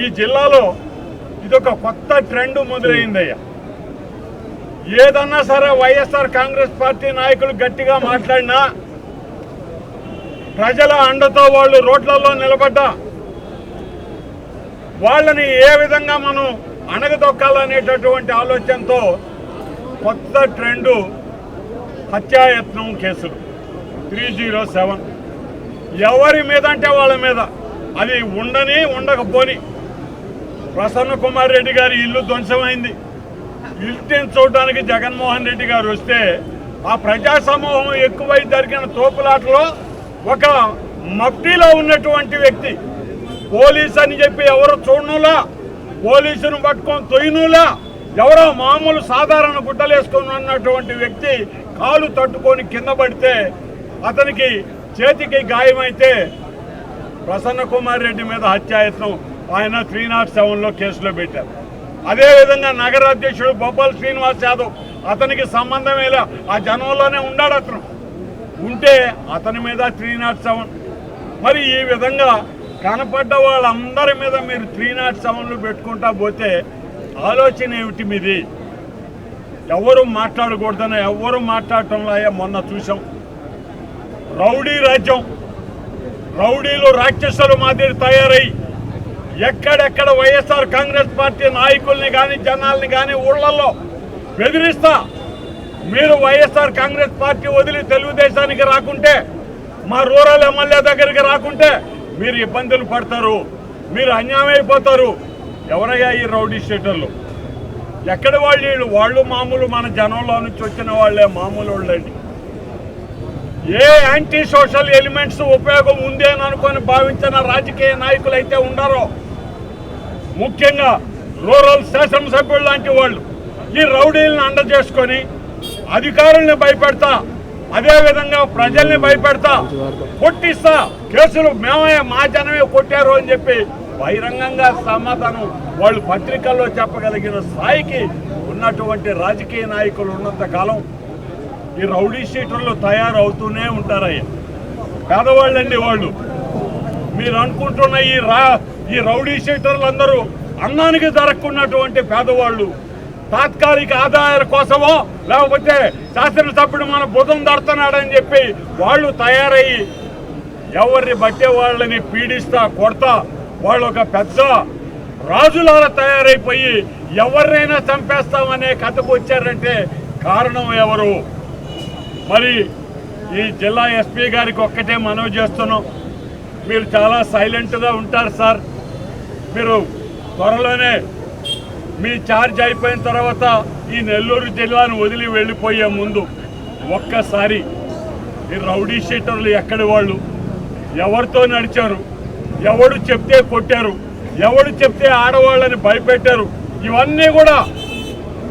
ఈ జిల్లాలో ఇదొక కొత్త ట్రెండ్ మొదలైందయ్యా. ఏదన్నా సరే వైఎస్ఆర్ కాంగ్రెస్ పార్టీ నాయకులు గట్టిగా మాట్లాడినా, ప్రజల అండతో వాళ్ళు రోడ్లలో నిలబడ్డా వాళ్ళని ఏ విధంగా మనం అణగదొక్కాలనేటటువంటి ఆలోచనతో కొత్త ట్రెండు హత్యాయత్నం కేసులు 307. ఎవరి మీద అంటే వాళ్ళ మీద, అది ఉండని ఉండకపోని. ప్రసన్న కుమార్ రెడ్డి గారి ఇల్లు ధ్వంసమైంది. ఇంటిని చూడడానికి జగన్మోహన్ రెడ్డి గారు వస్తే ఆ ప్రజా సమూహం ఎక్కువై జరిగిన తోపులాటలో ఒక మఫ్టీలో ఉన్నటువంటి వ్యక్తి, పోలీసు అని చెప్పి ఎవరు చూడనులా, పోలీసును పట్టుకొని తొయ్యనులా, ఎవరో మామూలు సాధారణ గుడ్డలు వేసుకొని ఉన్నటువంటి వ్యక్తి కాలు తట్టుకొని కింద పడితే అతనికి చేతికి గాయమైతే ప్రసన్న కుమార్ రెడ్డి మీద హత్యాయత్నం ఆయన 307లో కేసులో పెట్టారు. అదేవిధంగా నగర అధ్యక్షుడు బొబ్బల్ శ్రీనివాస్ యాదవ్, అతనికి సంబంధమేలా, ఆ జనంలోనే ఉన్నాడు. అతను ఉంటే అతని మీద 307. మరి ఈ విధంగా కనపడ్డ వాళ్ళందరి మీద మీరు 307లు పెట్టుకుంటా పోతే ఆలోచన ఏమిటి మీది? ఎవరు మాట్లాడకూడదని ఎవరు మాట్లాడటంలో మొన్న చూసాం. రౌడీ రాజ్యం, రౌడీలు రాక్షసులు మాదిరి తయారై ఎక్కడెక్కడ వైఎస్ఆర్ కాంగ్రెస్ పార్టీ నాయకుల్ని కానీ జనాల్ని కానీ ఊళ్ళల్లో బెదిరిస్తా, మీరు వైఎస్ఆర్ కాంగ్రెస్ పార్టీ వదిలి తెలుగుదేశానికి రాకుంటే, మా రూరల్ ఎమ్మెల్యే దగ్గరికి రాకుంటే మీరు ఇబ్బందులు పడతారు, మీరు అన్యాయం అయిపోతారు. ఎవరయ్యా ఈ రౌడీ స్టేటర్లు? ఎక్కడ వాళ్ళు మామూలు మన జనంలో నుంచి వచ్చిన వాళ్ళే, మామూలు వాళ్ళండి. ఏ యాంటీ సోషల్ ఎలిమెంట్స్ ఉపయోగం ఉంది అని అనుకొని భావించిన రాజకీయ నాయకులు అయితే ఉండారో, ముఖ్యంగా రూరల్ శాసనసభ్యులు లాంటి వాళ్ళు ఈ రౌడీలను అండ చేసుకొని అధికారుల్ని భయపెడతా, అదేవిధంగా ప్రజల్ని భయపెడతా, కొట్టిస్తా, కేసులు మేమే మా జనమే కొట్టారు అని చెప్పి బహిరంగంగా సమాధానం వాళ్ళు పత్రికల్లో చెప్పగలిగిన స్థాయికి ఉన్నటువంటి రాజకీయ నాయకులు ఉన్నంత కాలం ఈ రౌడీ షీటర్లు తయారవుతూనే ఉంటారయ్యా. పేదవాళ్ళండి వాళ్ళు. మీరు అనుకుంటున్న ఈ రౌడీ షీటర్లు అందరూ అన్నానికి దొరక్కున్నటువంటి పేదవాళ్ళు. తాత్కాలిక ఆదాయాల కోసమో లేకపోతే శాసనసభ్యుడు మన బుధం దడుతున్నాడని చెప్పి వాళ్ళు తయారయ్యి ఎవరిని బట్టే వాళ్ళని పీడిస్తా కొడతా వాళ్ళు ఒక పెద్ద రాజులాగా తయారైపోయి ఎవరినైనా చంపేస్తామనే కథకు వచ్చారంటే కారణం ఎవరు? మరి ఈ జిల్లా ఎస్పీ గారికి ఒక్కటే మనవి చేస్తున్నాం, మీరు చాలా సైలెంట్గా ఉంటారు సార్. మీరు త్వరలోనే మీ ఛార్జ్ అయిపోయిన తర్వాత ఈ నెల్లూరు జిల్లాను వదిలి వెళ్ళిపోయే ముందు ఒక్కసారి ఈ రౌడీ షీటర్లు ఎక్కడి వాళ్ళు, ఎవరితో నడిచారు, ఎవడు చెప్తే కొట్టారు, ఎవడు చెప్తే ఆడవాళ్ళని భయపెట్టారు, ఇవన్నీ కూడా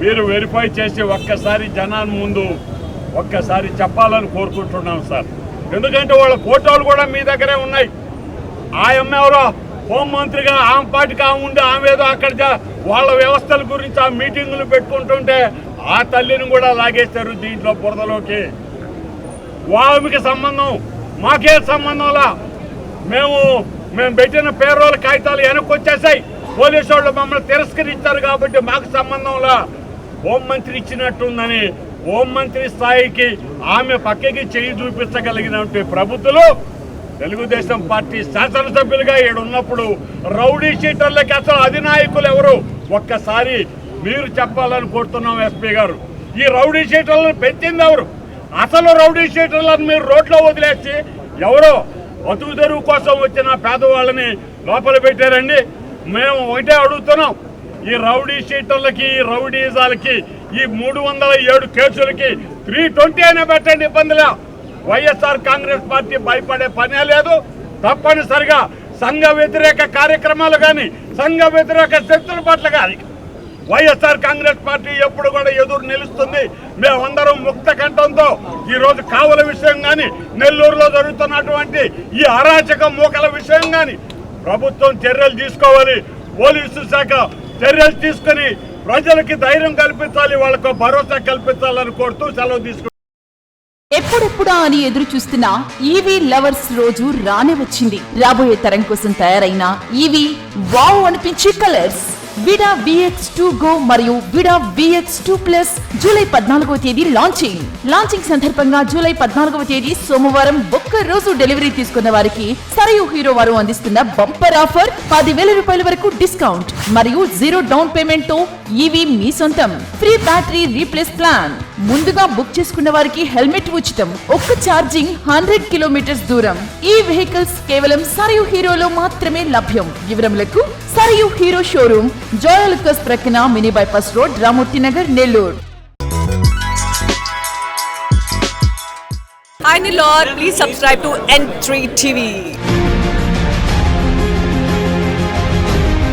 మీరు వెరిఫై చేసి ఒక్కసారి జనాన్ని ముందు ఒక్కసారి చెప్పాలని కోరుకుంటున్నాం సార్. ఎందుకంటే వాళ్ళ ఫోటోలు కూడా మీ దగ్గరే ఉన్నాయి. ఆ ఎవరో హోంమంత్రిగా ఆమె పార్టీకి ఆమె ఉండి ఆమె ఏదో అక్కడ వాళ్ళ వ్యవస్థల గురించి ఆ మీటింగులు పెట్టుకుంటుంటే ఆ తల్లిని కూడా లాగేస్తారు దీంట్లో బురదలోకి. వాళ్ళకి సంబంధం మాకే సంబంధంలా, మేము పెట్టిన పేరోళ్ళ కాగితాలు వెనక్కి వచ్చేసాయి, పోలీసు వాళ్ళు మమ్మల్ని తిరస్కరించారు కాబట్టి మాకు సంబంధంలా. హోంమంత్రి ఇచ్చినట్టుందని హోంమంత్రి స్థాయికి ఆమె పక్కకి చేయి చూపించగలిగినటువంటి ప్రభుత్వాలు తెలుగుదేశం పార్టీ శాసనసభ్యులుగా ఉన్నప్పుడు రౌడీ షీటర్లకి అసలు అధినాయకులు ఎవరు ఒక్కసారి మీరు చెప్పాలని కోరుతున్నాం ఎస్పీ గారు. ఈ రౌడీ షీటర్లను పెంచింది ఎవరు? అసలు రౌడీ షీటర్లను మీరు రోడ్లో వదిలేసి ఎవరో బతుకు తెరువు కోసం వచ్చిన పేదవాళ్ళని లోపల పెట్టారండి. మేము ఒకటే అడుగుతున్నాం, ఈ రౌడీ షీటర్లకి ఈ రౌడీజాలకి ఈ 307 కేసులకి 320 అయినా పెట్టండి, ఇబ్బందిలా. వైఎస్ఆర్ కాంగ్రెస్ పార్టీ భయపడే పనే లేదు. తప్పనిసరిగా సంఘ వ్యతిరేక కార్యక్రమాలు కానీ సంఘ వ్యతిరేక శక్తుల పట్ల కానీ వైఎస్ఆర్ కాంగ్రెస్ పార్టీ ఎప్పుడు కూడా ఎదురు నిలుస్తుంది. మేమందరం ముక్త కంఠంతో ఈరోజు కావల విషయం కానీ నెల్లూరులో జరుగుతున్నటువంటి ఈ అరాచక మూకల విషయం కానీ ప్రభుత్వం చర్యలు తీసుకోవాలి. పోలీసు శాఖ చర్యలు తీసుకుని ప్రజలకి ధైర్యం కల్పించాలి, వాళ్ళకు భరోసా కల్పించాలని కోరుతూ సెలవు తీసుకుంటాం. ఎప్పుడెప్పుడా అని ఎదురు చూస్తున్న ఈవీ లవర్స్ రోజు రానే వచ్చింది. రాబోయే తరం కోసం తయారైన ఈవీ వావ్ అనిపించే కలర్స్ విడా VX2 Go మరియు విడా VX2 Plus జూలై 14వ తేదీ లాంచింగ్ సందర్భంగా జూలై 14వ తేదీ సోమవారం ఒక్క రోజు డెలివరీ తీసుకున్న వారికి సరయు హీరో వారు అందిస్తున్న బంపర్ ఆఫర్ 10,000 రూపాయల వరకు డిస్కౌంట్ మరియు 0 డౌన్ పేమెంట్ తో ఈవీ మీ సొంతం. Free battery replace plan. ముందుగా బుక్ చేసుకున్న వారికి హెల్మెట్ ఉచితం. ఒక్క ఛార్జింగ్ 100 కిలోమీటర్స్ దూరం. ఈ వెహికల్స్ కేవలం సరయు హీరోలో మాత్రమే లభ్యం. వివరములకు సరయు హీరో షోరూమ్, జోయలుకస్ ప్రక్కన mini bypass road, Ramamurthy Nagar, Nellore. Hi Nilor, please subscribe to N3 TV.